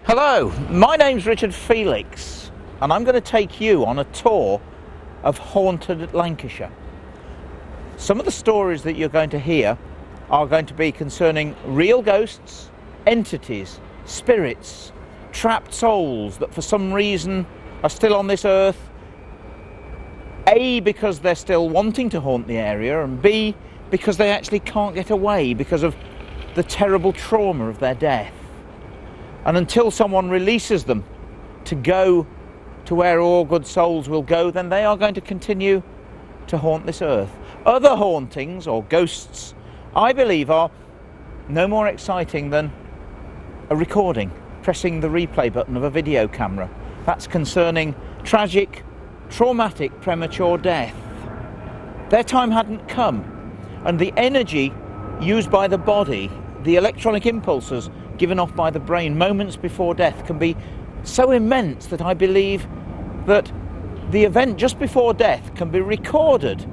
Hello, my name's Richard Felix and I'm going to take you on a tour of haunted Lancashire. Some of the stories that you're going to hear are going to be concerning real ghosts, entities, spirits, trapped souls that for some reason are still on this earth, A, because they're still wanting to haunt the area, and B, because they actually can't get away because of the terrible trauma of their death. And until someone releases them to go to where all good souls will go, then they are going to continue to haunt this earth. Other hauntings, or ghosts, I believe are no more exciting than a recording, pressing the replay button of a video camera. That's concerning tragic, traumatic, premature death. Their time hadn't come, and the energy used by the body, the electronic impulses given off by the brain moments before death, can be so immense that I believe that the event just before death can be recorded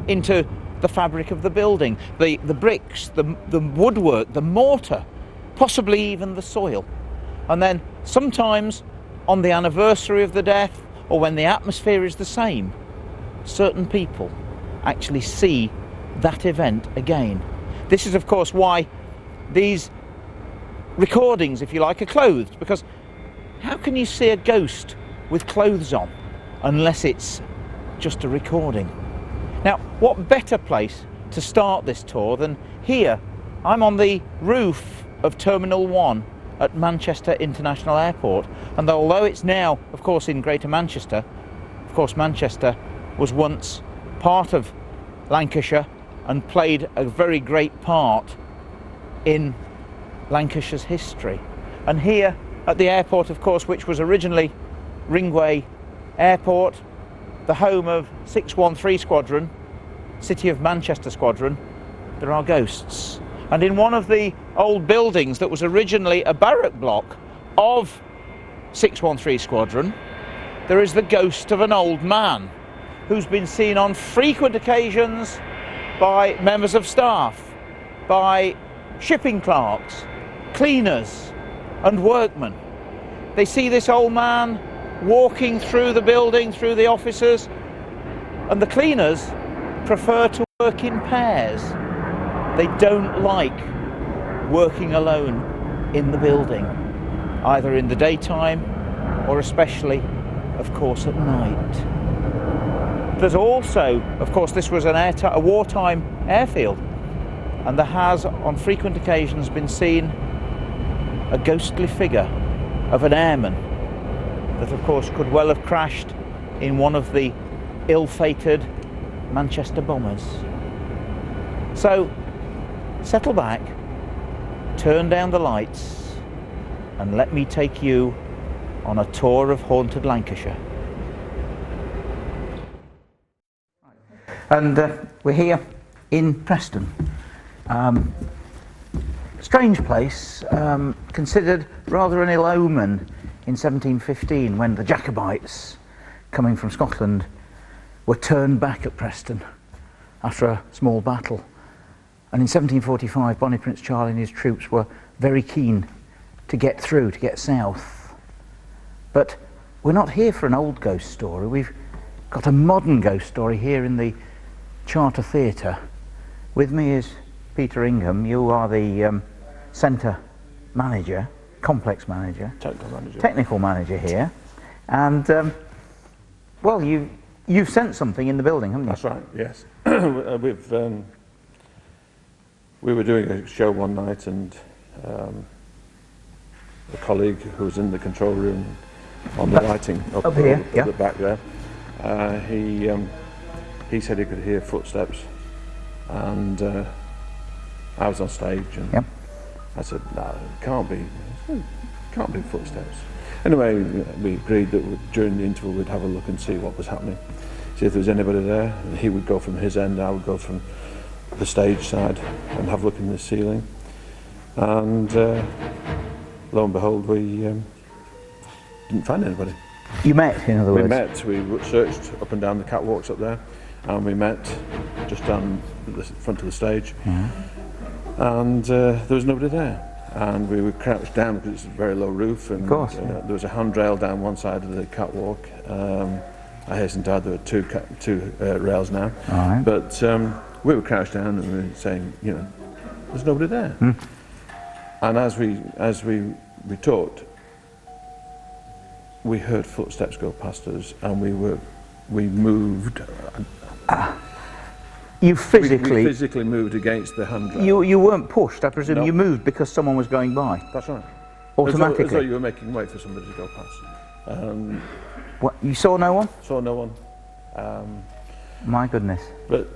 into the fabric of the building, the bricks, the woodwork, the mortar, possibly even the soil. And then sometimes on the anniversary of the death, or when the atmosphere is the same, certain people actually see that event again. This is of course why these recordings, if you like, are clothed, because how can you see a ghost with clothes on unless it's just a recording? Now, what better place to start this tour than here? I'm on the roof of Terminal 1 at Manchester International Airport, and although it's now, of course, in Greater Manchester, of course Manchester was once part of Lancashire and played a very great part in Lancashire's history. And here at the airport, of course, which was originally Ringway Airport, the home of 613 Squadron, City of Manchester Squadron, there are ghosts. And in one of the old buildings that was originally a barrack block of 613 Squadron, there is the ghost of an old man who's been seen on frequent occasions by members of staff, by shipping clerks, cleaners and workmen. They see this old man walking through the building, through the offices, and the cleaners prefer to work in pairs. They don't like working alone in the building, either in the daytime or especially, of course, at night. There's also, of course, this was a wartime airfield, and there has on frequent occasions been seen a ghostly figure of an airman that of course could well have crashed in one of the ill-fated Manchester bombers. So settle back, turn down the lights, and let me take you on a tour of haunted Lancashire. And we're here in Preston. Strange place, considered rather an ill omen in 1715 when the Jacobites coming from Scotland were turned back at Preston after a small battle. And in 1745 Bonnie Prince Charlie and his troops were very keen to get through, to get south. But we're not here for an old ghost story, we've got a modern ghost story here in the Charter Theatre. With me is Peter Ingham. You are the centre manager, complex manager, technical manager here, and well, you've sent something in the building, haven't you? That's right. Yes, we were doing a show one night, and a colleague who was in the control room on the lighting up here, at the back there, he said he could hear footsteps, and I was on stage, and I said, no, it can't be footsteps. Anyway, we agreed that during the interval we'd have a look and see what was happening, see if there was anybody there. And he would go from his end, I would go from the stage side and have a look in the ceiling. And lo and behold, we didn't find anybody. You met, in other words? We met, we searched up and down the catwalks up there, and we met just down the front of the stage. And there was nobody there. and we were crouched down because it's a very low roof, and of course, there was a handrail down one side of the catwalk. I hasten to add there were two rails now, right. But we were crouched down and we were saying, you know, there's nobody there. And as we talked, we heard footsteps go past us, and we moved. You physically... We physically moved against the handrail. You weren't pushed, I presume. No. You moved because someone was going by. That's right. Automatically. As though you were making way for somebody to go past. What, you saw no one? Saw no one. My goodness. But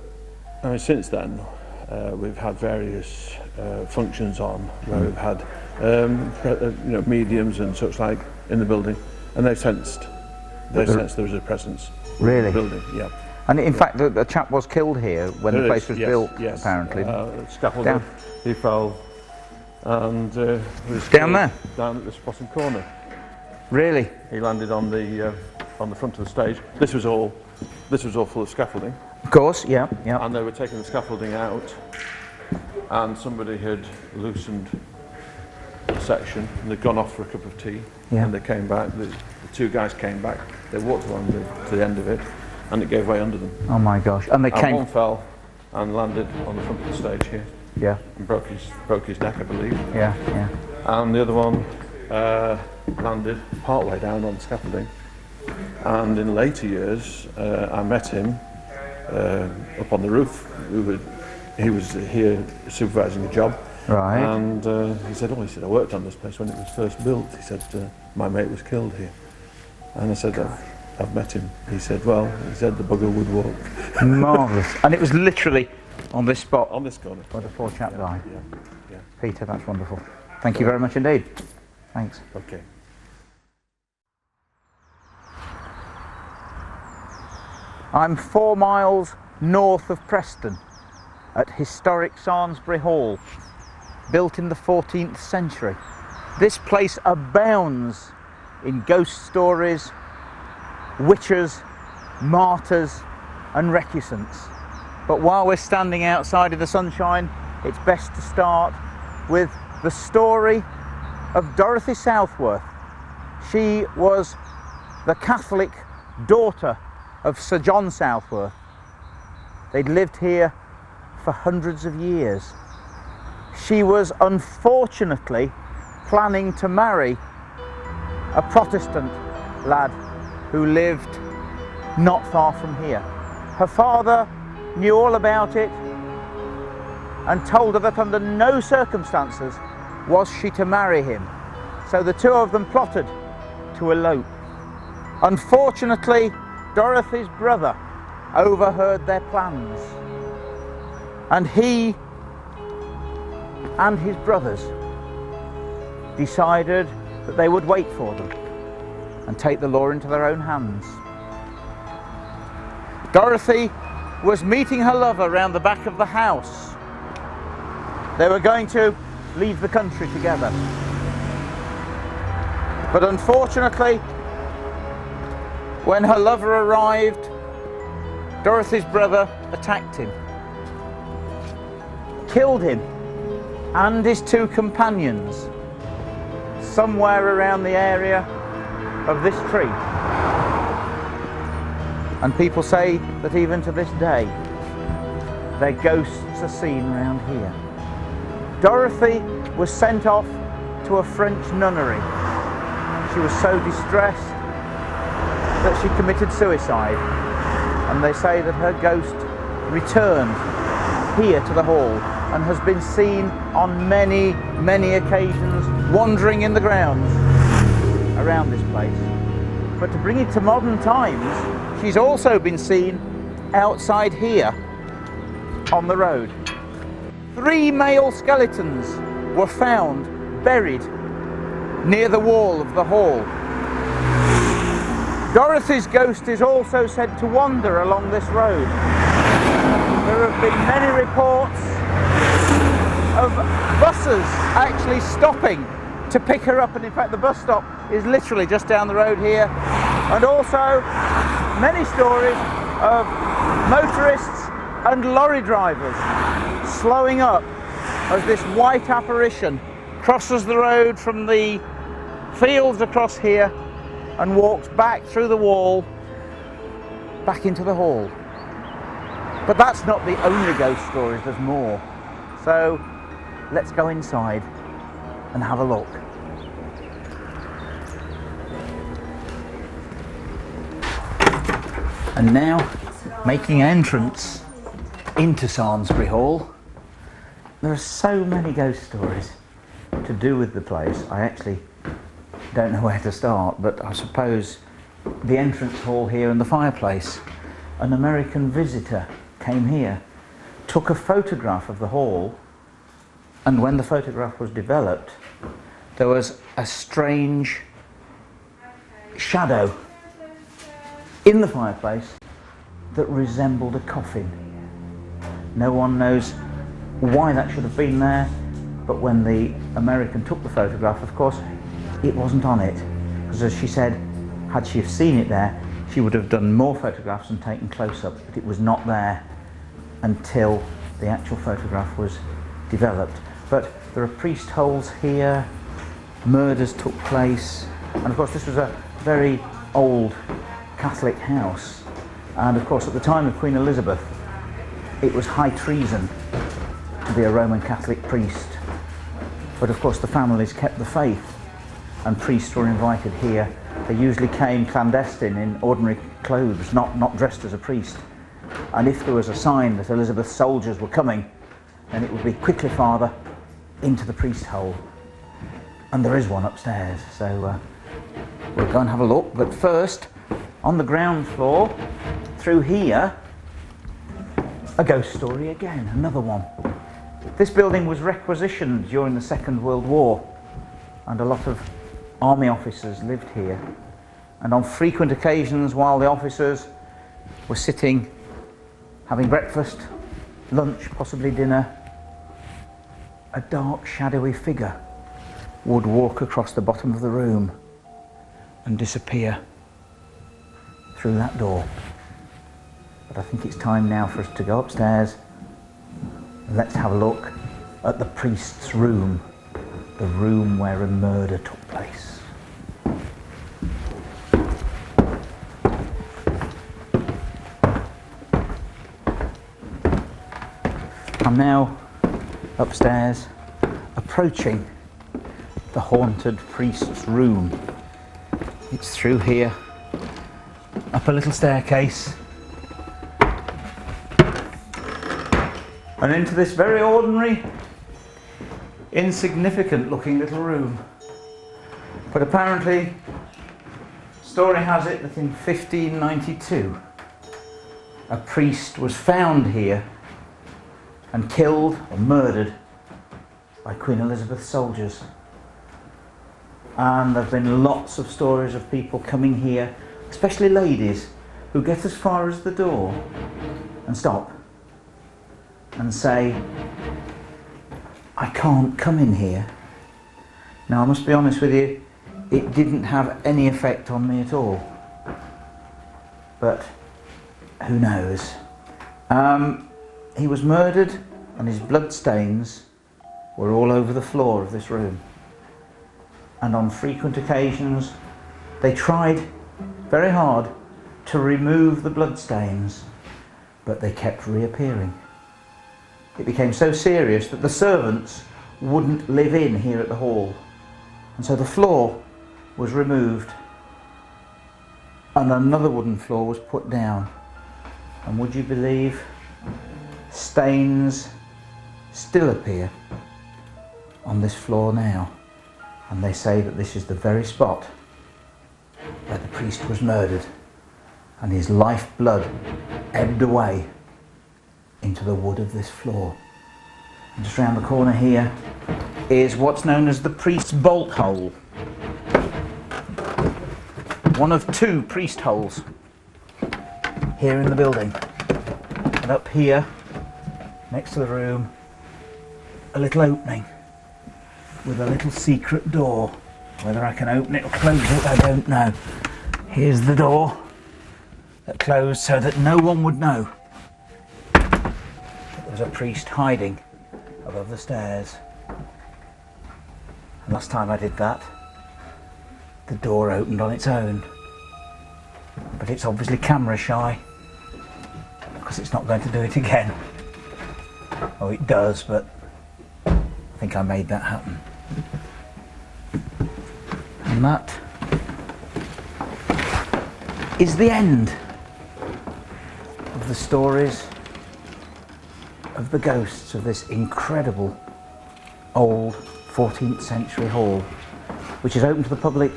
I mean, since then, we've had various functions on where we've had you know, mediums and such like in the building, and they've sensed there was a presence. Really? In the building, yeah. And in fact, the chap was killed here when the place was built, yes. apparently. Scaffolding. He fell, and was down there, down at this bottom corner. Really? He landed on the front of the stage. This was all full of scaffolding. Of course, yeah. And they were taking the scaffolding out, and somebody had loosened a section, and they'd gone off for a cup of tea, and they came back. The two guys came back. They walked along to the end of it, and it gave way under them. Oh my gosh! And they came. One fell and landed on the front of the stage here. Yeah. And broke his neck, I believe. Yeah. And the other one landed part way down on the scaffolding. And in later years, I met him up on the roof. He was here supervising a job. Right. And he said, I worked on this place when it was first built. He said, my mate was killed here. And I said, I've met him. He said, he said the bugger would walk. Marvellous. And it was literally on this spot? On this corner. Where the poor chap died? Yeah. Peter, that's wonderful. Thank you very much indeed. Thanks. Okay. I'm 4 miles north of Preston at historic Sarnsbury Hall, built in the 14th century. This place abounds in ghost stories, witches, martyrs and recusants. But while we're standing outside in the sunshine, it's best to start with the story of Dorothy Southworth. She was the Catholic daughter of Sir John Southworth. They'd lived here for hundreds of years. She was unfortunately planning to marry a Protestant lad who lived not far from here. Her father knew all about it and told her that under no circumstances was she to marry him. So the two of them plotted to elope. Unfortunately, Dorothy's brother overheard their plans, and he and his brothers decided that they would wait for them and take the law into their own hands. Dorothy was meeting her lover round the back of the house. They were going to leave the country together. But unfortunately, when her lover arrived, Dorothy's brother attacked him, killed him and his two companions somewhere around the area of this tree. And people say that even to this day, their ghosts are seen around here. Dorothy was sent off to a French nunnery. She was so distressed that she committed suicide, and they say that her ghost returned here to the hall and has been seen on many, many occasions wandering in the grounds around this place. But to bring it to modern times, she's also been seen outside here on the road. 3 male skeletons were found buried near the wall of the hall. Dorothy's ghost is also said to wander along this road. There have been many reports of buses actually stopping to pick her up, and in fact the bus stop is literally just down the road here, and also many stories of motorists and lorry drivers slowing up as this white apparition crosses the road from the fields across here and walks back through the wall back into the hall. But that's not the only ghost stories, there's more. So let's go inside and have a look. And now, making entrance into Samlesbury Hall, there are so many ghost stories to do with the place. I actually don't know where to start, but I suppose the entrance hall here and the fireplace. An American visitor came here, took a photograph of the hall, and when the photograph was developed, there was a strange shadow in the fireplace that resembled a coffin. No one knows why that should have been there, but when the American took the photograph, of course, it wasn't on it. Because as she said, had she have seen it there, she would have done more photographs and taken close-ups, but it was not there until the actual photograph was developed. But there are priest holes here, murders took place, and of course this was a very old Catholic house, and of course at the time of Queen Elizabeth it was high treason to be a Roman Catholic priest, but of course the families kept the faith and priests were invited here. They usually came clandestine in ordinary clothes, not dressed as a priest, and if there was a sign that Elizabeth's soldiers were coming, then it would be quickly farther into the priest hole, and there is one upstairs, so we'll go and have a look. But first, on the ground floor, through here, a ghost story again, another one. This building was requisitioned during the Second World War, and a lot of army officers lived here. And on frequent occasions, while the officers were sitting, having breakfast, lunch, possibly dinner, a dark, shadowy figure would walk across the bottom of the room and disappear through that door. But I think it's time now for us to go upstairs and let's have a look at the priest's room, the room where a murder took place. I'm now upstairs, approaching the haunted priest's room. It's through here, up a little staircase, and into this very ordinary, insignificant looking little room. But apparently, story has it that in 1592, a priest was found here and killed or murdered by Queen Elizabeth's soldiers. And there have been lots of stories of people coming here, especially ladies, who get as far as the door and stop and say, I can't come in here. Now I must be honest with you, it didn't have any effect on me at all. But who knows? He was murdered and his blood stains were all over the floor of this room. And on frequent occasions they tried very hard to remove the blood stains, but they kept reappearing. It became so serious that the servants wouldn't live in here at the hall, and so the floor was removed and another wooden floor was put down. And would you believe, stains still appear on this floor now, and they say that this is the very spot where the priest was murdered and his lifeblood ebbed away into the wood of this floor. And just round the corner here is what's known as the priest's bolt hole. One of two priest holes here in the building. And up here, next to the room, a little opening with a little secret door. Whether I can open it or close it, I don't know. Here's the door that closed so that no one would know that there was a priest hiding above the stairs. Last time I did that, the door opened on its own. But it's obviously camera shy, because it's not going to do it again. Oh, it does, but I think I made that happen. And that is the end of the stories of the ghosts of this incredible old 14th century hall, which is open to the public.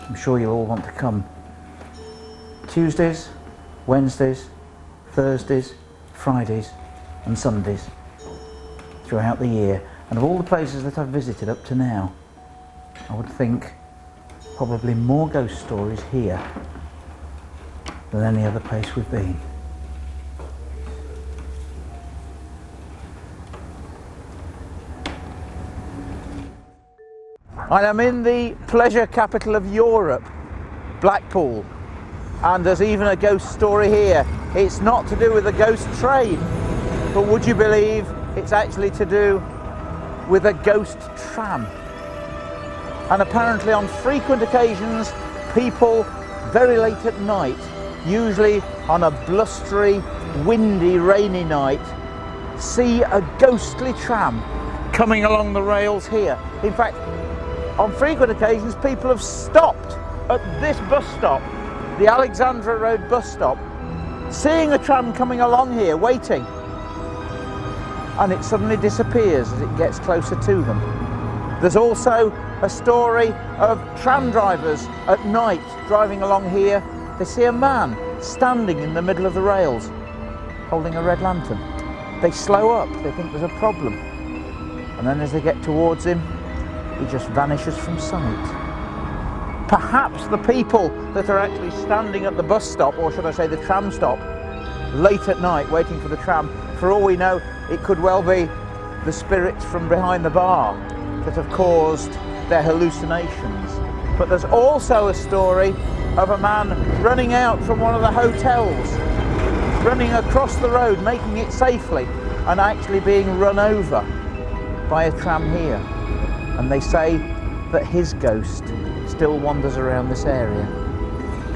I'm sure you'll all want to come. Tuesdays, Wednesdays, Thursdays, Fridays and Sundays throughout the year. And of all the places that I've visited up to now, I would think probably more ghost stories here than any other place we've been. I am in the pleasure capital of Europe, Blackpool, and there's even a ghost story here. It's not to do with a ghost train, but would you believe it's actually to do with a ghost tram? And apparently on frequent occasions, people very late at night, usually on a blustery, windy, rainy night, see a ghostly tram coming along the rails here. In fact, on frequent occasions, people have stopped at this bus stop, the Alexandra Road bus stop, seeing a tram coming along here, waiting, and it suddenly disappears as it gets closer to them. There's also a story of tram drivers at night driving along here. They see a man standing in the middle of the rails, holding a red lantern. They slow up, they think there's a problem, and then as they get towards him, he just vanishes from sight. Perhaps the people that are actually standing at the bus stop, or should I say the tram stop, late at night waiting for the tram, for all we know, it could well be the spirits from behind the bar that have caused their hallucinations. But there's also a story of a man running out from one of the hotels, running across the road, making it safely, and actually being run over by a tram here. And they say that his ghost still wanders around this area.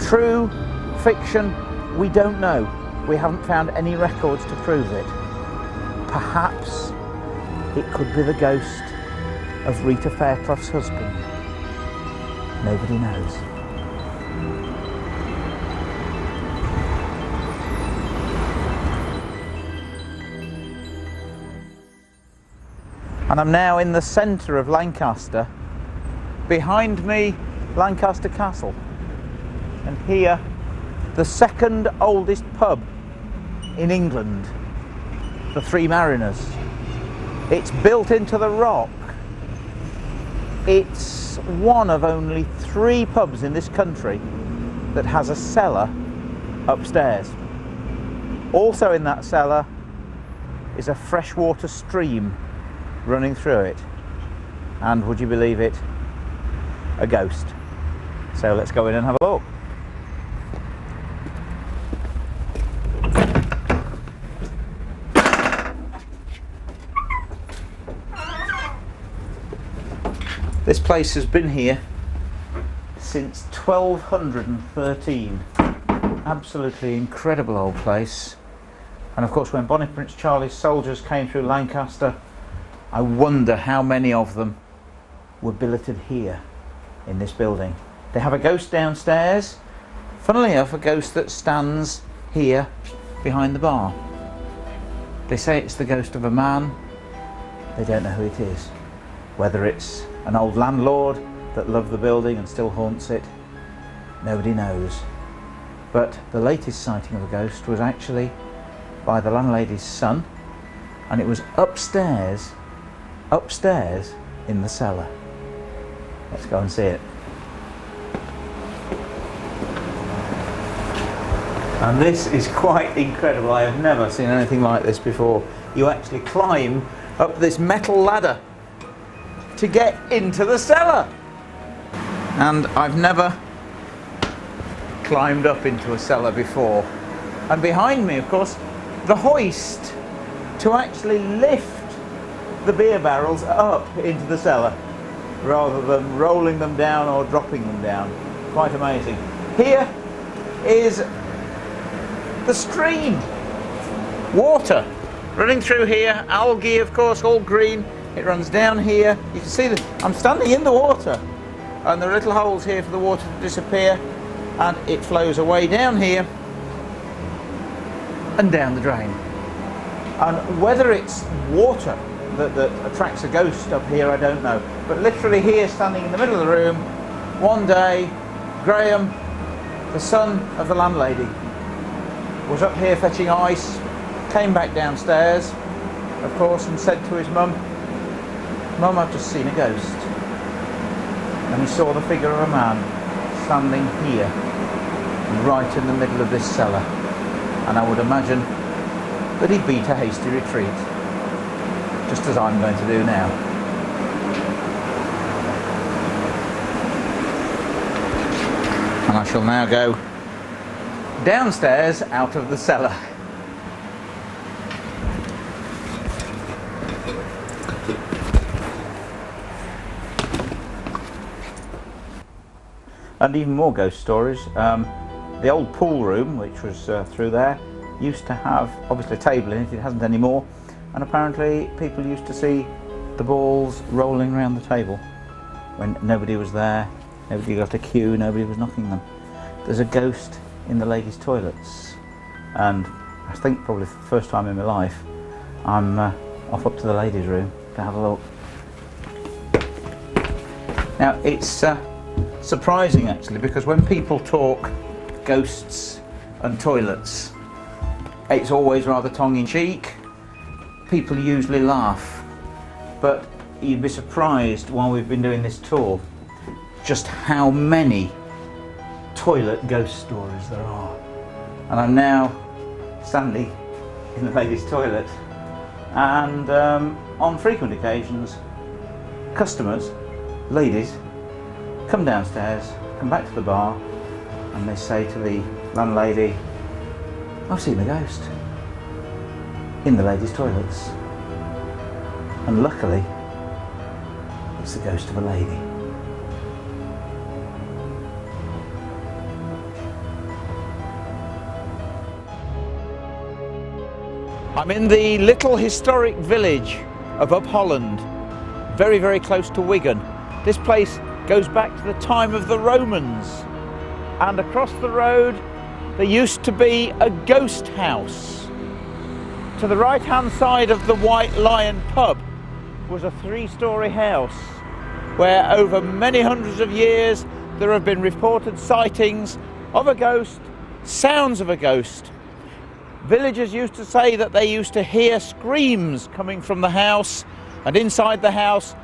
True, fiction, we don't know. We haven't found any records to prove it. Perhaps it could be the ghost of Rita Fairclough's husband. Nobody knows. And I'm now in the centre of Lancaster. Behind me, Lancaster Castle. And here, the second oldest pub in England, the Three Mariners. It's built into the rock. It's one of only 3 pubs in this country that has a cellar upstairs. Also in that cellar is a freshwater stream running through it, and would you believe it, a ghost. So let's go in and have a look. This place has been here since 1213. Absolutely incredible old place. And of course, when Bonnie Prince Charlie's soldiers came through Lancaster, I wonder how many of them were billeted here in this building. They have a ghost downstairs. Funnily enough, a ghost that stands here behind the bar. They say it's the ghost of a man. They don't know who it is. Whether it's an old landlord that loved the building and still haunts it, nobody knows. But the latest sighting of a ghost was actually by the landlady's son, and it was upstairs in the cellar. Let's go and see it. And this is quite incredible. I have never seen anything like this before. You actually climb up this metal ladder to get into the cellar. And I've never climbed up into a cellar before. And behind me, of course, the hoist to actually lift the beer barrels up into the cellar. rather than rolling them down or dropping them down. Quite amazing. Here is the stream. Water running through here, algae of course, all green. It runs down here. You can see that I'm standing in the water and there are little holes here for the water to disappear, and it flows away down here and down the drain. And whether it's water that attracts a ghost up here, I don't know. But literally here, standing in the middle of the room, one day, Graham, the son of the landlady, was up here fetching ice, came back downstairs, of course, and said to his mum, "Mum, I've just seen a ghost." And he saw the figure of a man standing here, right in the middle of this cellar. And I would imagine that he beat a hasty retreat, just as I'm going to do now. And I shall now go downstairs out of the cellar. And even more ghost stories. The old pool room, which was through there, used to have obviously a table in it. It hasn't anymore, and apparently people used to see the balls rolling around the table when nobody was there, nobody got a queue, nobody was knocking them. There's a ghost in the ladies' toilets, and I think probably for the first time in my life I'm off up to the ladies' room to have a look. Now it's surprising actually, because when people talk ghosts and toilets, it's always rather tongue-in-cheek. People usually laugh, but you'd be surprised while we've been doing this tour just how many toilet ghost stories there are. And I'm now standing in the ladies' toilet, and on frequent occasions customers, ladies, come downstairs, come back to the bar, and they say to the landlady, "I've seen a ghost in the ladies' toilets." And luckily it's the ghost of a lady. I'm in the little historic village of Upholland, very, very close to Wigan. This place goes back to the time of the Romans, and across the road there used to be a ghost house. To the right hand side of the White Lion pub was a 3-storey house where over many hundreds of years there have been reported sightings of a ghost, sounds of a ghost. Villagers used to say that they used to hear screams coming from the house, and inside the house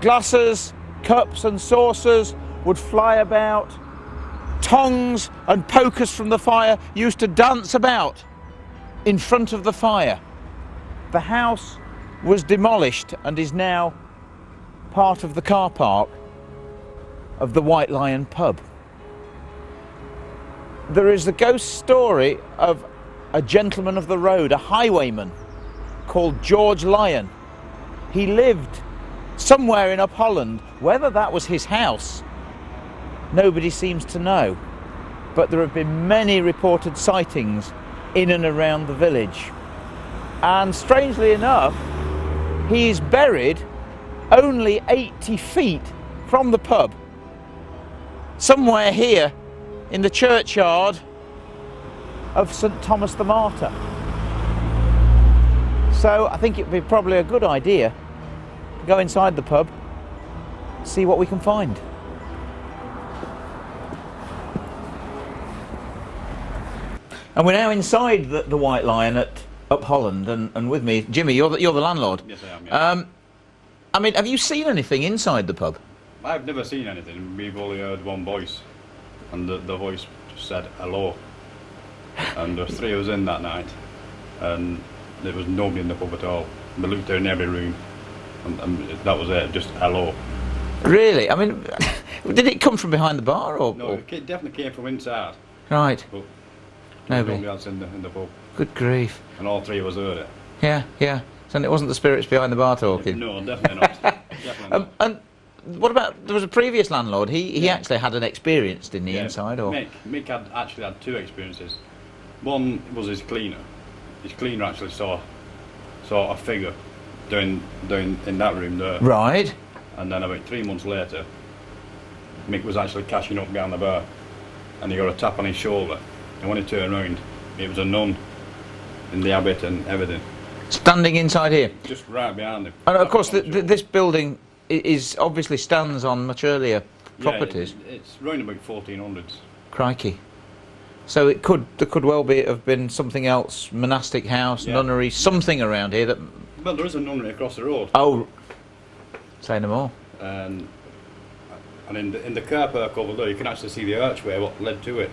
glasses, cups and saucers would fly about. Tongs and pokers from the fire used to dance about in front of the fire. The house was demolished and is now part of the car park of the White Lion pub. There is the ghost story of a gentleman of the road, a highwayman called George Lyon. He lived somewhere in Upholland. Whether that was his house, nobody seems to know, but there have been many reported sightings in and around the village. And strangely enough, he is buried only 80 feet from the pub, somewhere here in the churchyard of St Thomas the Martyr. So I think it would be probably a good idea to go inside the pub, see what we can find. And we're now inside the White Lion at Upholland, and with me, Jimmy, you're the landlord. Yes, I am. Yeah. I mean, have you seen anything inside the pub? I've never seen anything. We've only heard one voice, and the voice just said hello. And there was 3 of us in that night, and there was nobody in the pub at all. We looked in every room, and that was it, just hello. Really? I mean, did it come from behind the bar, or? No, it definitely came from inside. Right. But Nobody else in the pub. Good grief. And all 3 of us heard it. Yeah, yeah. So it wasn't the spirits behind the bar talking? No, definitely not. Definitely not. And what about, there was a previous landlord, he actually had an experience, didn't he, inside? Or Mick had actually had two experiences. One was his cleaner. His cleaner actually saw a figure doing in that room there. Right. And then about 3 months later, Mick was actually cashing up behind the bar, and he got a tap on his shoulder. And when he turned around, it was a nun in the habit and everything. Standing inside here? Just right behind him. And of course, this building is obviously stands on much earlier properties. It's round about 1400s. Crikey. So there could well have been something else, monastic house, nunnery, something around here that... Well, there is a nunnery across the road. Oh, say no more. And in the car park over there, you can actually see the archway, what led to it.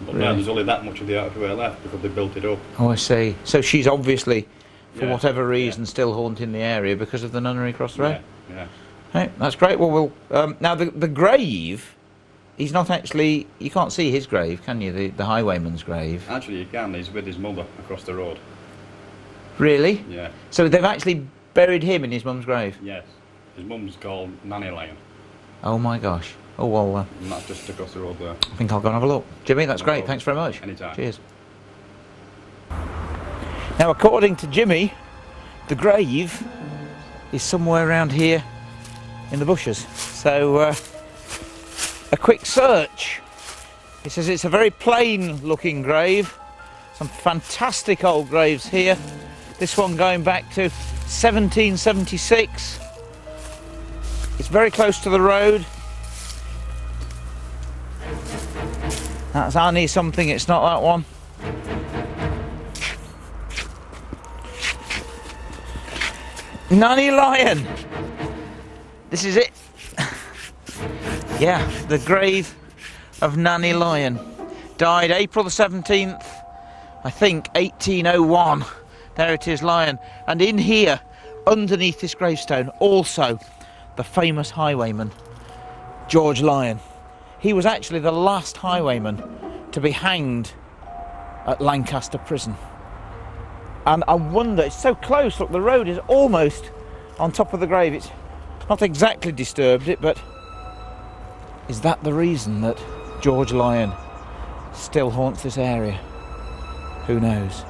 But now there's only that much of the archway left because they built it up. Oh, I see. So she's obviously, for whatever reason, still haunting the area because of the nunnery across the road? Yeah. Right, that's great. Well, now the grave, he's not actually, you can't see his grave, can you? The highwayman's grave. Actually, you can. He's with his mother across the road. Really? Yeah. So they've actually buried him in his mum's grave? Yes. His mum's called Nanny Lion. Oh my gosh. Oh well. And that's just across the road there. I think I'll go and have a look. Jimmy, that's great. Thanks very much. Anytime. Cheers. Now, according to Jimmy, the grave is somewhere around here in the bushes. So, a quick search. He says it's a very plain looking grave. Some fantastic old graves here. This one going back to 1776. It's very close to the road. That's Annie something, it's not that one. Nanny Lion! This is it. Yeah, the grave of Nanny Lion. Died April the 17th, I think 1801. There it is, Lion. And in here, underneath this gravestone, also the famous highwayman, George Lion. He was actually the last highwayman to be hanged at Lancaster Prison. And I wonder, it's so close, look, the road is almost on top of the grave. It's not exactly disturbed it, but is that the reason that George Lion still haunts this area? Who knows?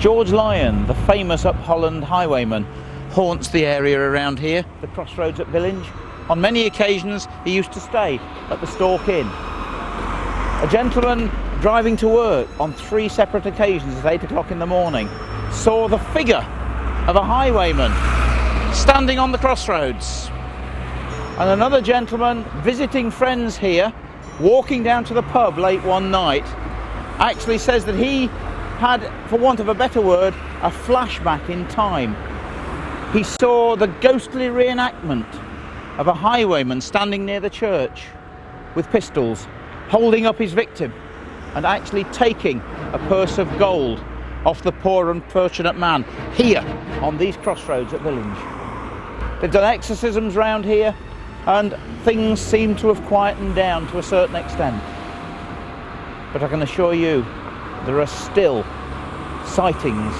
George Lion, the famous Up Holland highwayman, haunts the area around here, the crossroads at Billinge. On many occasions he used to stay at the Stork Inn. A gentleman driving to work on 3 separate occasions at 8 o'clock in the morning saw the figure of a highwayman standing on the crossroads. And another gentleman visiting friends here, walking down to the pub late one night, actually says that he had, for want of a better word, a flashback in time. He saw the ghostly reenactment of a highwayman standing near the church with pistols, holding up his victim and actually taking a purse of gold off the poor unfortunate man here on these crossroads at Billinge. They've done exorcisms round here and things seem to have quietened down to a certain extent. But I can assure you there are still sightings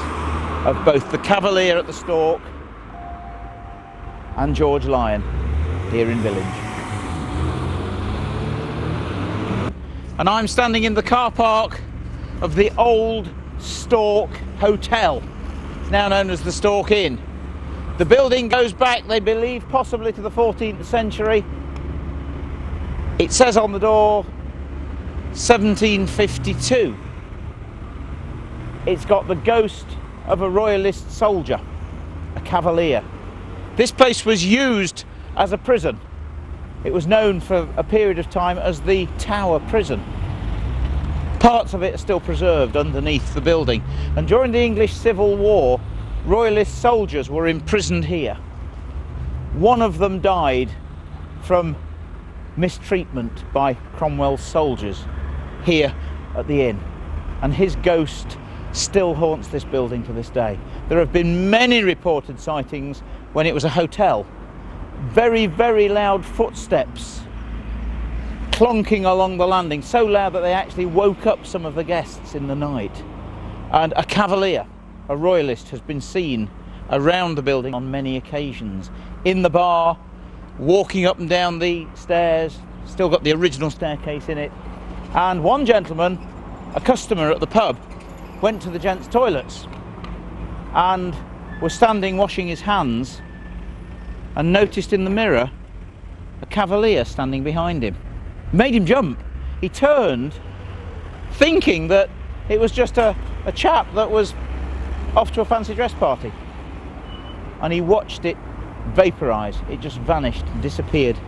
of both the Cavalier at the Stork and George Lion here in Billinge. And I'm standing in the car park of the old Stork Hotel, now known as the Stork Inn. The building goes back, they believe, possibly to the 14th century. It says on the door 1752. It's got the ghost of a royalist soldier, a cavalier. This place was used as a prison. It was known for a period of time as the Tower Prison. Parts of it are still preserved underneath the building. And during the English Civil War, royalist soldiers were imprisoned here. One of them died from mistreatment by Cromwell's soldiers here at the inn. And his ghost still haunts this building to this day. There have been many reported sightings when it was a hotel. Very, very loud footsteps clonking along the landing, so loud that they actually woke up some of the guests in the night. And a cavalier, a royalist, has been seen around the building on many occasions. In the bar, walking up and down the stairs, still got the original staircase in it. And one gentleman, a customer at the pub, went to the gents' toilets and was standing washing his hands and noticed in the mirror a cavalier standing behind him. Made him jump. He turned thinking that it was just a chap that was off to a fancy dress party, and he watched it vaporise. It just vanished and disappeared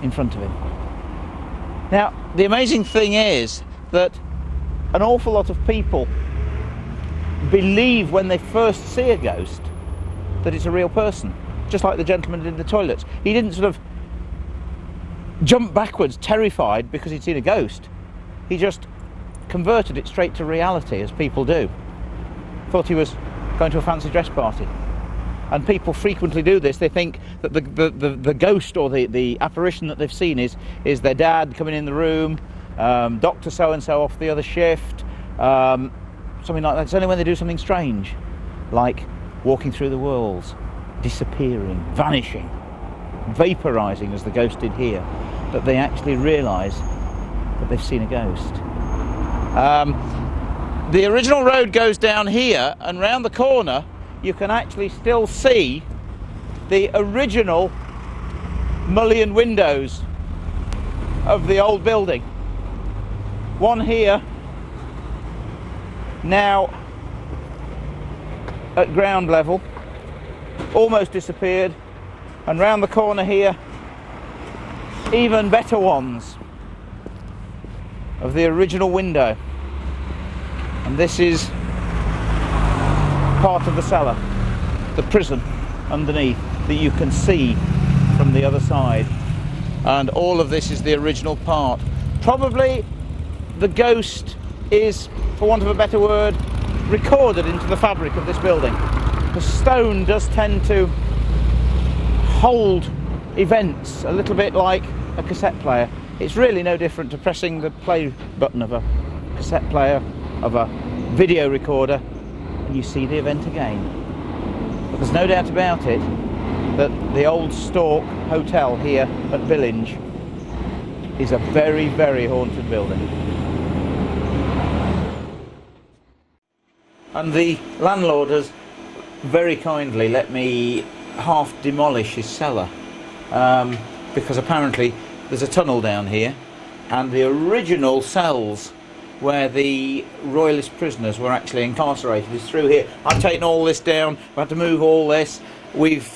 in front of him. Now, the amazing thing is that an awful lot of people believe when they first see a ghost that it's a real person, just like the gentleman in the toilets. He didn't sort of jump backwards terrified because he'd seen a ghost. He just converted it straight to reality, as people do. Thought he was going to a fancy dress party. And people frequently do this. They think that the ghost or the apparition that they've seen is their dad coming in the room, Dr. so-and-so off the other shift, something like that. It's only when they do something strange, like walking through the walls, disappearing, vanishing, vaporising as the ghost did here, that they actually realise that they've seen a ghost. The original road goes down here, and round the corner you can actually still see the original mullioned windows of the old building. One here, now at ground level, almost disappeared, and round the corner here, even better ones of the original window. And this is part of the cellar, the prison underneath, that you can see from the other side. And all of this is the original part. Probably the ghost is, for want of a better word, recorded into the fabric of this building. The stone does tend to hold events a little bit like a cassette player. It's really no different to pressing the play button of a cassette player, of a video recorder, and you see the event again. But there's no doubt about it that the old Stork Hotel here at Billinge is a very, very haunted building. And the landlord has very kindly let me half demolish his cellar, because apparently there's a tunnel down here, and the original cells where the royalist prisoners were actually incarcerated is through here. I've taken all this down, we've had to move all this, we've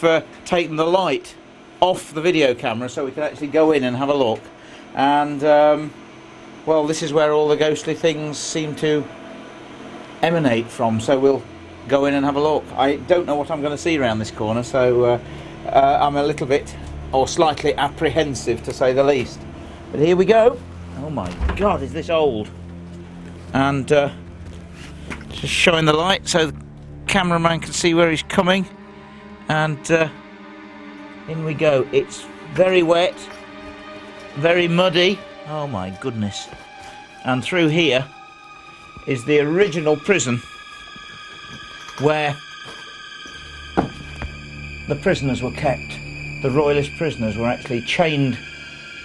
taken the light off the video camera so we can actually go in and have a look, and well, this is where all the ghostly things seem to emanate from, so we'll go in and have a look. I don't know what I'm going to see around this corner, so I'm a little bit, or slightly apprehensive to say the least. But here we go. Oh my God, is this old? And just showing the light so the cameraman can see where he's coming. And in we go. It's very wet, very muddy. Oh my goodness. And through here is the original prison where the prisoners were kept. The royalist prisoners were actually chained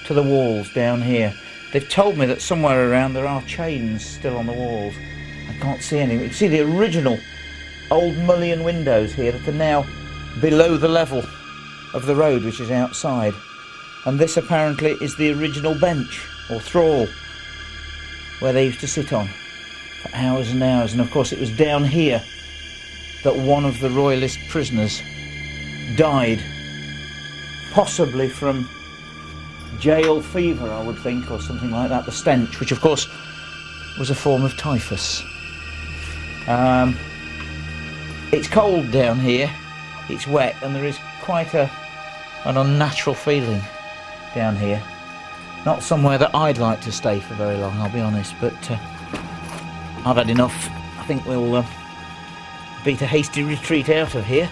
to the walls down here. They've told me that somewhere around there are chains still on the walls. I can't see any. You can see the original old mullioned windows here that are now below the level of the road, which is outside. And this apparently is the original bench or thrall where they used to sit on for hours and hours. And of course it was down here that one of the royalist prisoners died, possibly from jail fever, I would think, or something like that, the stench, which of course was a form of typhus. It's cold down here, it's wet, and there is quite an unnatural feeling down here. Not somewhere that I'd like to stay for very long, I'll be honest, but I've had enough. I think we'll beat a hasty retreat out of here.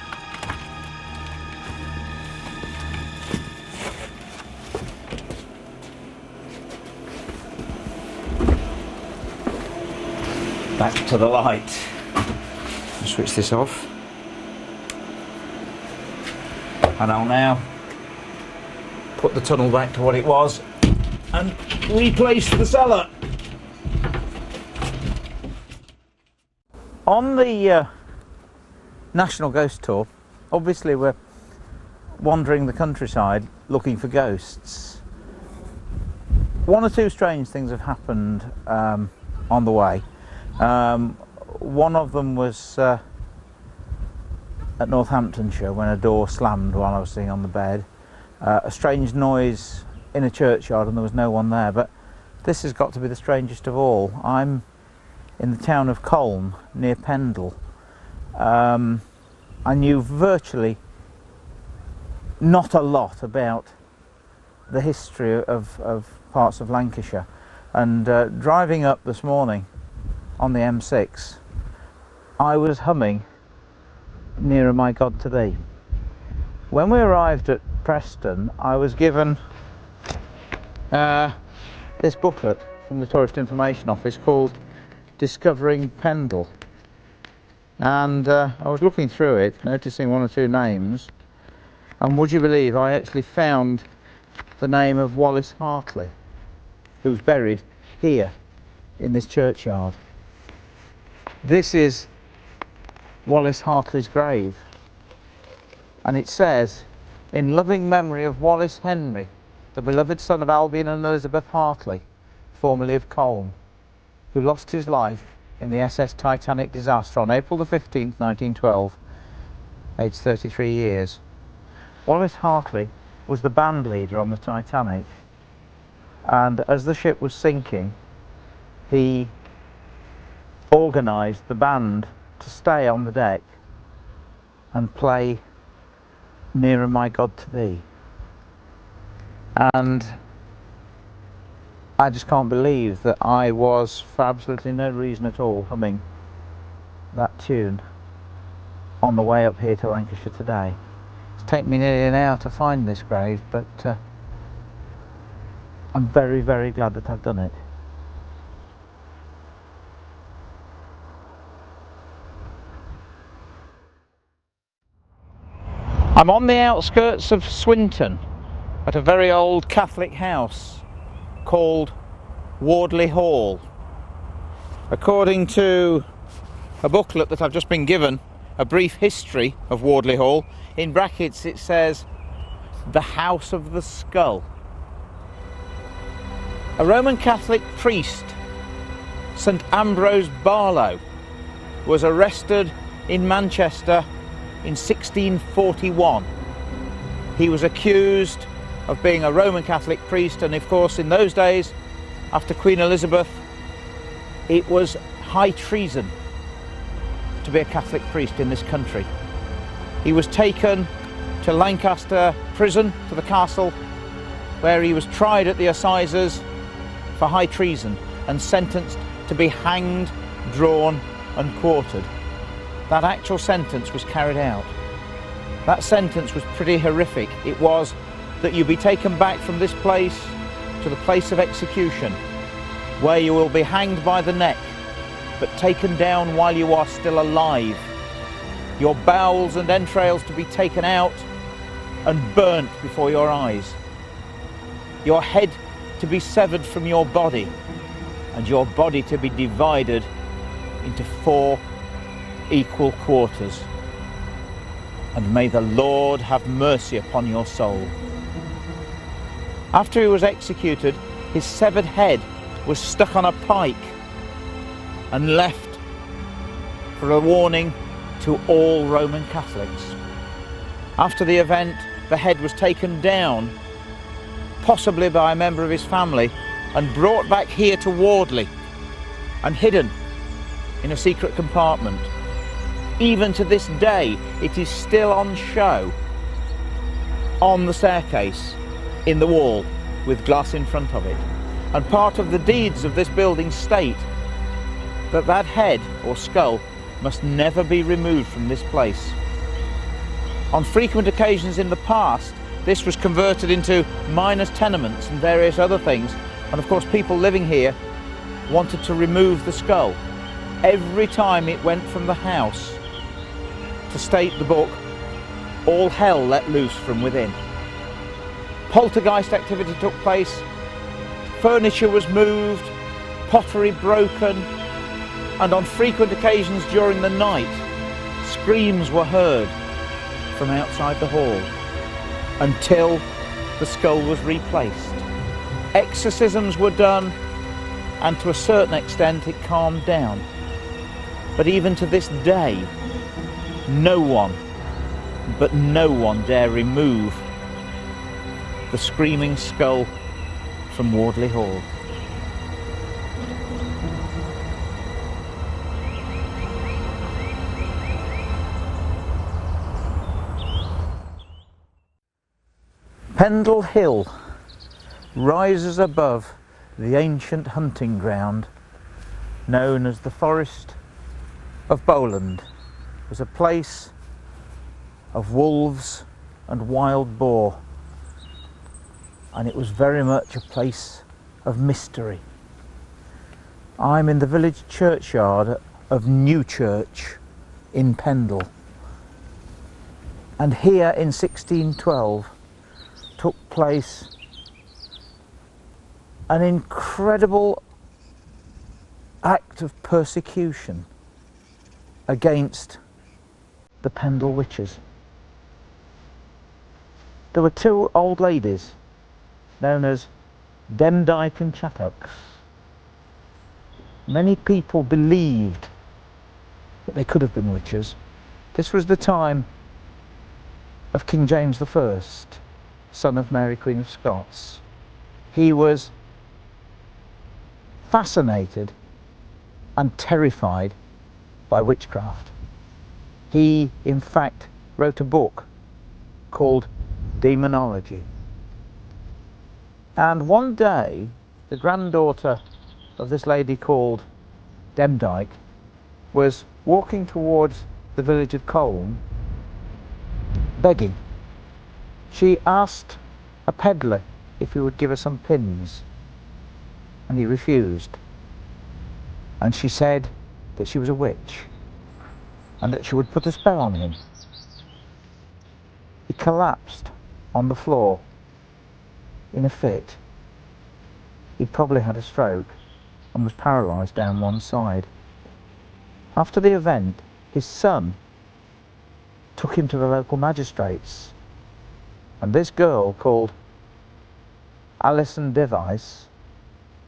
Back to the light. I'll switch this off. And I'll now put the tunnel back to what it was and replace the cellar. On the National Ghost Tour, obviously we're wandering the countryside looking for ghosts. One or two strange things have happened on the way. One of them was at Northamptonshire when a door slammed while I was sitting on the bed. A strange noise in a churchyard and there was no one there, but this has got to be the strangest of all. I'm in the town of Colne near Pendle. I knew virtually not a lot about the history of parts of Lancashire, and driving up this morning on the M6 I was humming Nearer My God to Thee. When we arrived at Preston, I was given this booklet from the Tourist Information Office called Discovering Pendle, and I was looking through it, noticing one or two names, and would you believe I actually found the name of Wallace Hartley, who's buried here in this churchyard. This is Wallace Hartley's grave, and it says, "In loving memory of Wallace Henry, the beloved son of Albion and Elizabeth Hartley, formerly of Colne, who lost his life in the SS Titanic disaster on April the 15th, 1912, aged 33 years. Wallace Hartley was the band leader on the Titanic, and as the ship was sinking, he organised the band to stay on the deck and play Nearer My God to Thee." And I just can't believe that I was, for absolutely no reason at all, humming that tune on the way up here to Lancashire today. It's taken me nearly an hour to find this grave, but I'm very, very glad that I've done it. I'm on the outskirts of Swinton at a very old Catholic house called Wardley Hall. According to a booklet that I've just been given, a brief history of Wardley Hall, in brackets it says, "The House of the Skull." A Roman Catholic priest, St Ambrose Barlow, was arrested in Manchester in 1641. He was accused of being a Roman Catholic priest, and of course in those days, after Queen Elizabeth, it was high treason to be a Catholic priest in this country. He was taken to Lancaster prison, to the castle, where he was tried at the assizes for high treason and sentenced to be hanged, drawn and quartered. That actual sentence was carried out. That sentence was pretty horrific. It was that you be taken back from this place to the place of execution, where you will be hanged by the neck, but taken down while you are still alive. Your bowels and entrails to be taken out and burnt before your eyes. Your head to be severed from your body, and your body to be divided into 4 equal quarters. And may the Lord have mercy upon your soul. After he was executed, his severed head was stuck on a pike and left for a warning to all Roman Catholics. After the event, the head was taken down, possibly by a member of his family, and brought back here to Wardley and hidden in a secret compartment. Even to this day, it is still on show on the staircase in the wall with glass in front of it. And part of the deeds of this building state that that head or skull must never be removed from this place. On frequent occasions in the past, this was converted into miners' tenements and various other things, and of course people living here wanted to remove the skull. Every time it went from the house to state the book, all hell let loose from within. Poltergeist activity took place, furniture was moved, pottery broken, and on frequent occasions during the night, screams were heard from outside the hall until the skull was replaced. Exorcisms were done, and to a certain extent it calmed down. But even to this day, no one dare remove the screaming skull from Wardley Hall. Pendle Hill rises above the ancient hunting ground known as the Forest of Bowland. It was a place of wolves and wild boar, and it was very much a place of mystery. I'm in the village churchyard of Newchurch in Pendle, and here in 1612 took place an incredible act of persecution against the Pendle witches. There were two old ladies known as Demdike and Chattocks. Many people believed that they could have been witches. This was the time of King James I, son of Mary Queen of Scots. He was fascinated and terrified by witchcraft. He, in fact, wrote a book called Demonology. And one day, the granddaughter of this lady called Demdike was walking towards the village of Colne, begging. She asked a peddler if he would give her some pins, and he refused. And she said that she was a witch and that she would put a spell on him. He collapsed on the floor in a fit. He probably had a stroke and was paralysed down one side. After the event, his son took him to the local magistrates, and this girl called Alison Device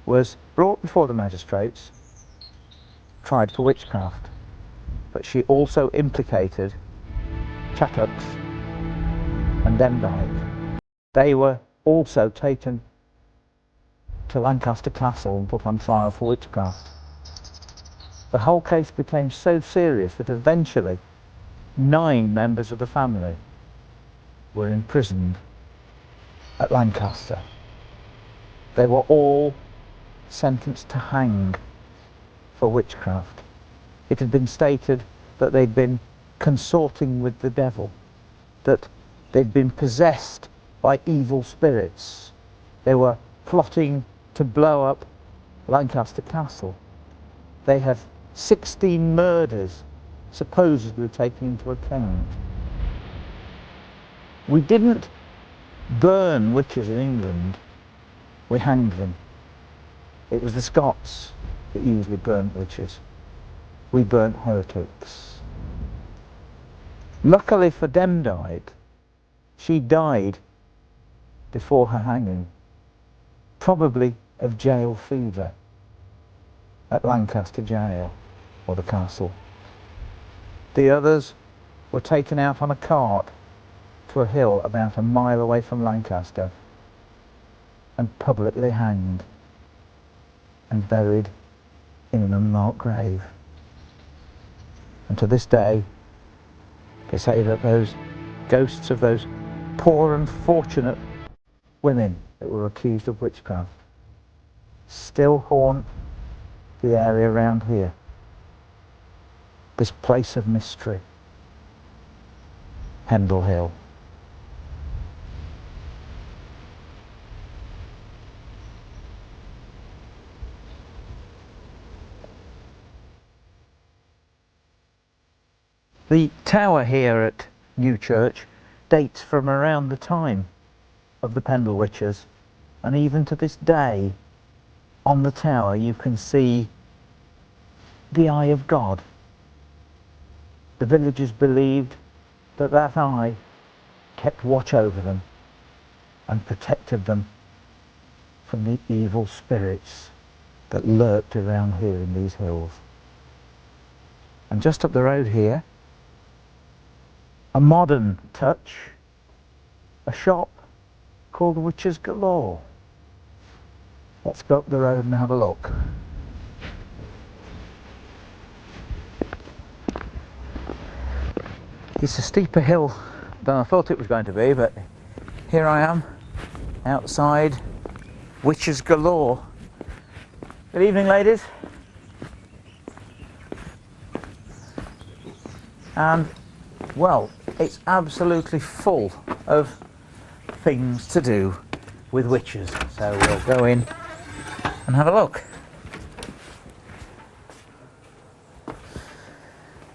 was brought before the magistrates, tried for witchcraft, but she also implicated Chattocks and Demdike. They were also taken to Lancaster Castle and put on trial for witchcraft. The whole case became so serious that eventually 9 members of the family were imprisoned at Lancaster. They were all sentenced to hang for witchcraft. It had been stated that they'd been consorting with the devil, that they'd been possessed by evil spirits. They were plotting to blow up Lancaster Castle. They had 16 murders supposedly taken into account. We didn't burn witches in England, we hanged them. It was the Scots that usually burnt witches. We burnt heretics. Luckily for Demdike, she died before her hanging, probably of jail fever at Lancaster Jail or the castle. The others were taken out on a cart to a hill about a mile away from Lancaster and publicly hanged and buried in an unmarked grave. And to this day, they say that those ghosts of those poor unfortunate women that were accused of witchcraft still haunt the area around here. This place of mystery, Pendle Hill. The tower here at Newchurch dates from around the time of the Pendle witches, and even to this day on the tower you can see the eye of God. The villagers believed that that eye kept watch over them and protected them from the evil spirits that lurked around here in these hills. And just up the road here, a modern touch, a shop called Witches Galore. Let's go up the road and have a look. It's a steeper hill than I thought it was going to be, but here I am outside Witches Galore. Good evening, ladies. And well, it's absolutely full of things to do with witches, so we'll go in and have a look.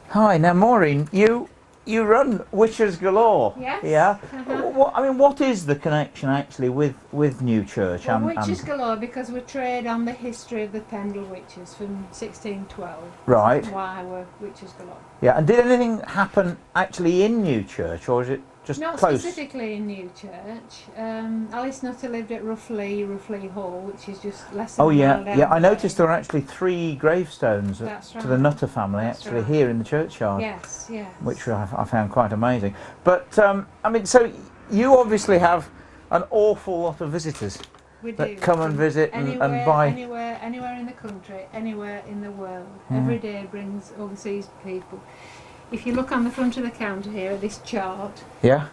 Hi, now Maureen, you run Witches Galore. Yes. Yeah. Uh-huh. What is the connection actually with Newchurch? Well, Witches Galore because we trade on the history of the Pendle witches from 1612. Right. That's why we're Witches Galore. Yeah, and did anything happen actually in Newchurch, or is it just Not close? specifically in Newchurch. Alice Nutter lived at Roughly Hall, which is just less than Oh a mile yeah, down yeah. I the noticed road. there are actually 3 gravestones That's to the right. Nutter family That's actually right. here in the churchyard. Yes, yes. Which I found quite amazing. But I mean, so you obviously have an awful lot of visitors we that do. come and From visit and anywhere, buy. Anywhere in the country, anywhere in the world. Yeah. Every day brings overseas people. If you look on the front of the counter here at this chart, Yeah.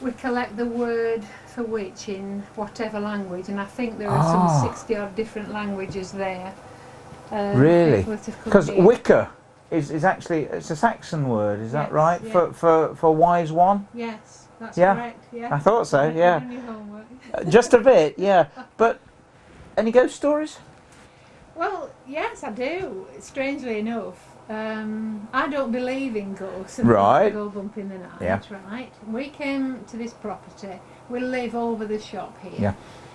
we collect the word for witch in whatever language, and I think there are some 60 odd different languages there. Really? People that have come Because here. Wicca is actually, it's a Saxon word, is that Yes, right? yeah. For wise one? Yes, that's Yeah, correct. Yeah. I thought so, You've yeah. done your homework. Just a bit, yeah. But any ghost stories? Well, yes, I do. Strangely enough, I don't believe in ghosts and Right. go bump in the night. Yeah. Right. We came to this property. We live over the shop here. Yeah.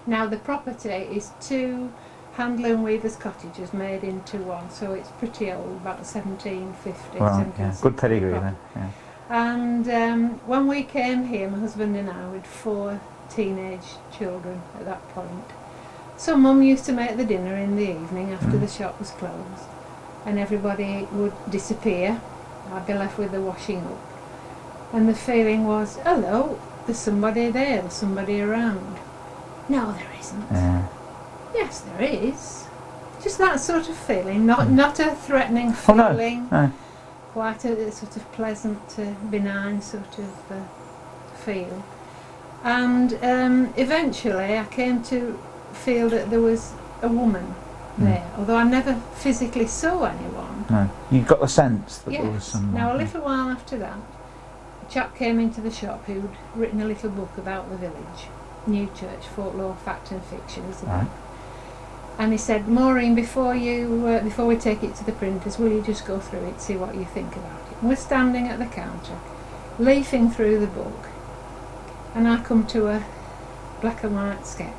Now the property is 2 handler and weavers' cottages made into one, so it's pretty old, about 1750. Right, yeah. 1760 Good pedigree property. then. Yeah. And when we came here, my husband and I, with 4 teenage children at that point. So Mum used to make the dinner in the evening after the shop was closed, and everybody would disappear. I'd be left with the washing up, and the feeling was, hello, there's somebody there, there's somebody around. No, there isn't. Yeah. Yes, there is. Just that sort of feeling, not a threatening Oh no. feeling. No. Quite a sort of pleasant, benign sort of feel. And eventually I came to feel that there was a woman there, although I never physically saw anyone. No. You got the sense that there was Yes. someone. Now a little while after that, a chap came into the shop who'd written a little book about the village, Newchurch, Folklore, Fact and Fiction is the Right. book. And he said, Maureen, before we take it to the printers, will you just go through it, see what you think about it? And we're standing at the counter, leafing through the book, and I come to a black and white sketch.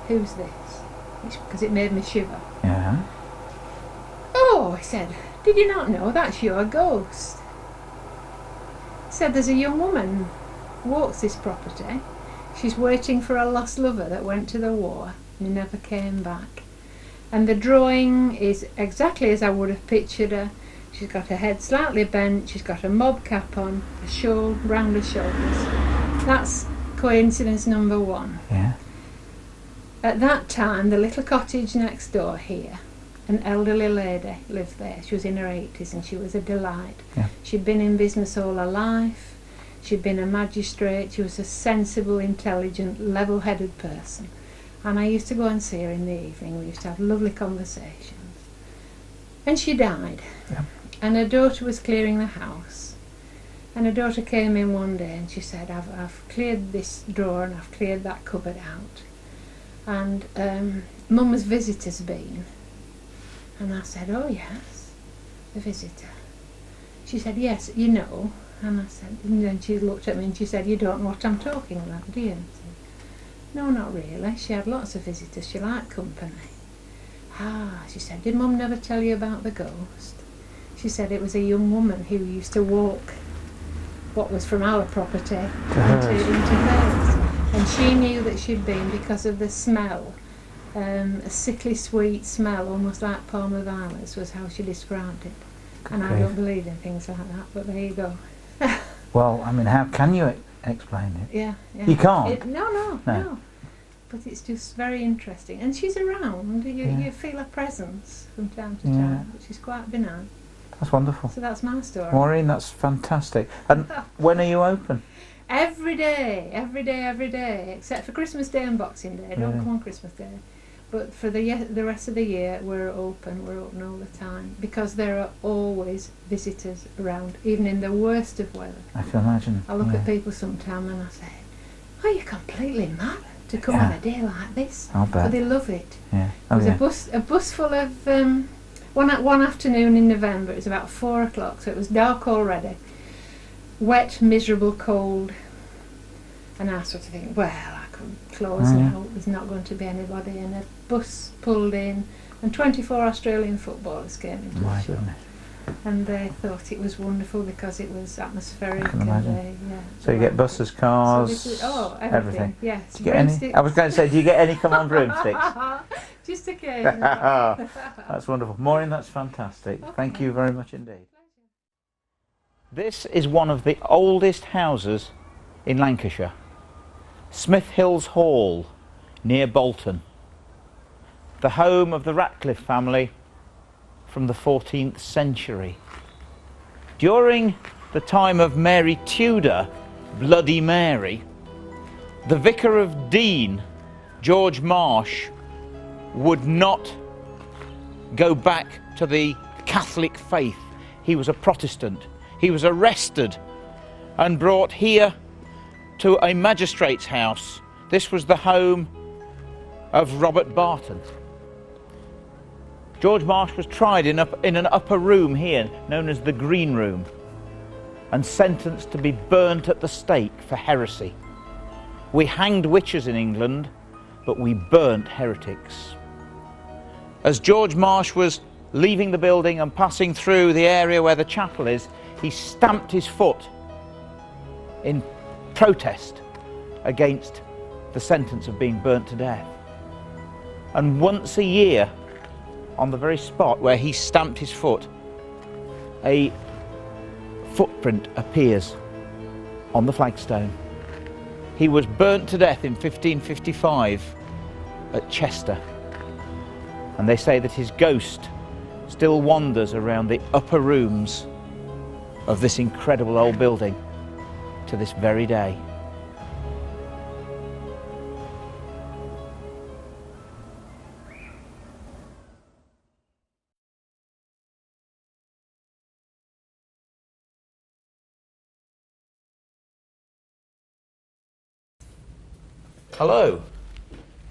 Who's this? Because it made me shiver. Yeah. Oh, he said, did you not know that's your ghost? He said, there's a young woman walks this property. She's waiting for a lost lover that went to the war and never came back. And the drawing is exactly as I would have pictured her. She's got her head slightly bent, she's got a mob cap on, a shawl round her shoulders. That's coincidence number 1. Yeah. At that time, the little cottage next door here, an elderly lady lived there. She was in her 80s and she was a delight. Yeah. She'd been in business all her life. She'd been a magistrate. She was a sensible, intelligent, level-headed person. And I used to go and see her in the evening. We used to have lovely conversations. And she died. Yeah. And her daughter was clearing the house. And her daughter came in one day and she said, I've cleared this drawer and I've cleared that cupboard out. And Mum's visitor's been. And I said, oh yes, the visitor. She said, yes, you know. And I said, and then she looked at me and she said, you don't know what I'm talking about, do you? I said, no, not really. She had lots of visitors. She liked company. Ah, she said, did Mum never tell you about the ghost? She said it was a young woman who used to walk what was from our property into hers. And she knew that she'd been because of the smell. A sickly sweet smell, almost like palm of violets, was how she described it. And I don't believe in things like that, but there you go. Well, I mean, how can you explain it? Yeah. You can't? No. But it's just very interesting. And she's around. You feel her presence from time to time, which is quite benign. That's wonderful. So that's my story. Maureen, that's fantastic. And when are you open? Every day, except for Christmas Day and Boxing Day. Don't come on Christmas Day. But for the rest of the year, we're open all the time, because there are always visitors around, even in the worst of weather. I can imagine. I look at people sometimes and I say, oh, you're completely mad to come on a day like this. I'll bet. But they love it. Yeah. There was a bus full of, one afternoon in November, it was about 4 o'clock, so it was dark already, wet, miserable, cold, and I sort of think, well, I can close now, there's not going to be anybody, and a bus pulled in and 24 Australian footballers came into the show. And they thought it was wonderful because it was atmospheric. I can imagine. So you right. get buses, cars, so everything. Yes. Do you get any? I was going to say, do you get any come on broomsticks? Just occasionally. That's wonderful. Maureen, that's fantastic. Okay. Thank you very much indeed. This is one of the oldest houses in Lancashire. Smith Hills Hall, near Bolton. The home of the Ratcliffe family from the 14th century. During the time of Mary Tudor, Bloody Mary, the Vicar of Dean, George Marsh, would not go back to the Catholic faith. He was a Protestant. He was arrested and brought here to a magistrate's house. This was the home of Robert Barton. George Marsh was tried in an upper room here, known as the Green Room, and sentenced to be burnt at the stake for heresy. We hanged witches in England, but we burnt heretics. As George Marsh was leaving the building and passing through the area where the chapel is, he stamped his foot in protest against the sentence of being burnt to death. And once a year, on the very spot where he stamped his foot, a footprint appears on the flagstone. He was burnt to death in 1555 at Chester, and they say that his ghost still wanders around the upper rooms of this incredible old building to this very day. Hello,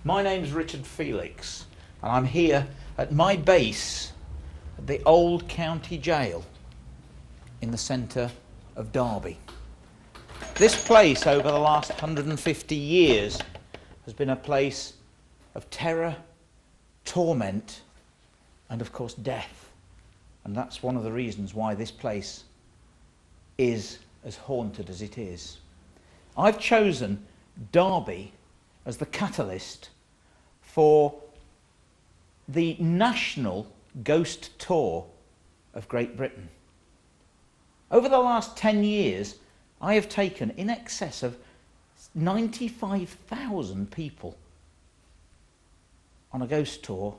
my name's Richard Felix, and I'm here at my base at the old county jail in the centre of Derby. This place over the last 150 years has been a place of terror, torment, and of course death. And that's one of the reasons why this place is as haunted as it is. I've chosen Derby as the catalyst for the national ghost tour of Great Britain. Over the last 10 years, I have taken in excess of 95,000 people on a ghost tour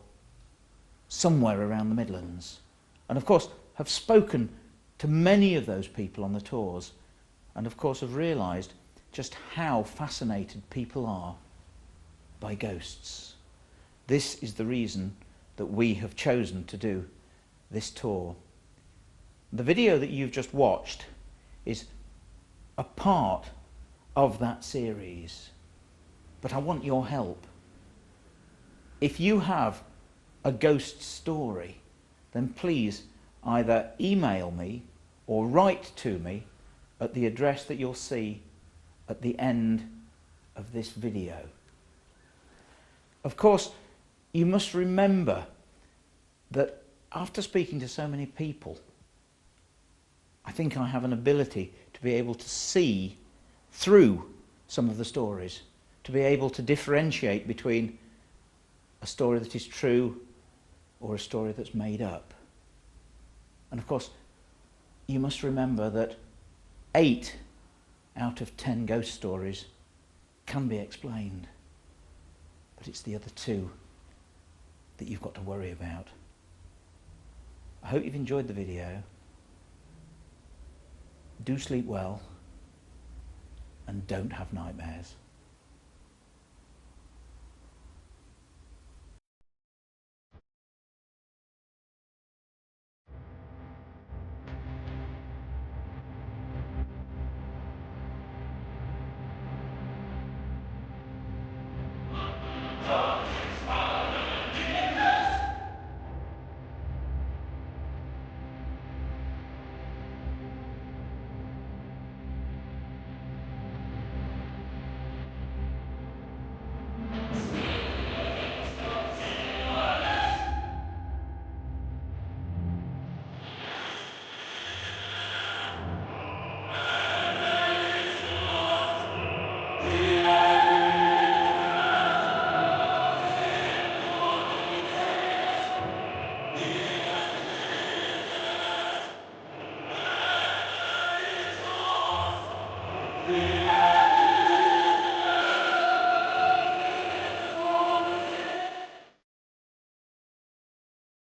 somewhere around the Midlands. And of course, have spoken to many of those people on the tours, and of course have realised just how fascinated people are by ghosts. This is the reason that we have chosen to do this tour. The video that you've just watched is a part of that series, but I want your help. If you have a ghost story, then please either email me or write to me at the address that you'll see at the end of this video. Of course, you must remember that after speaking to so many people, I think I have an ability to be able to see through some of the stories, to be able to differentiate between a story that is true or a story that's made up. And of course, you must remember that 8 out of 10 ghost stories can be explained, but it's the other 2 that you've got to worry about. I hope you've enjoyed the video. Do sleep well and don't have nightmares. Yeah.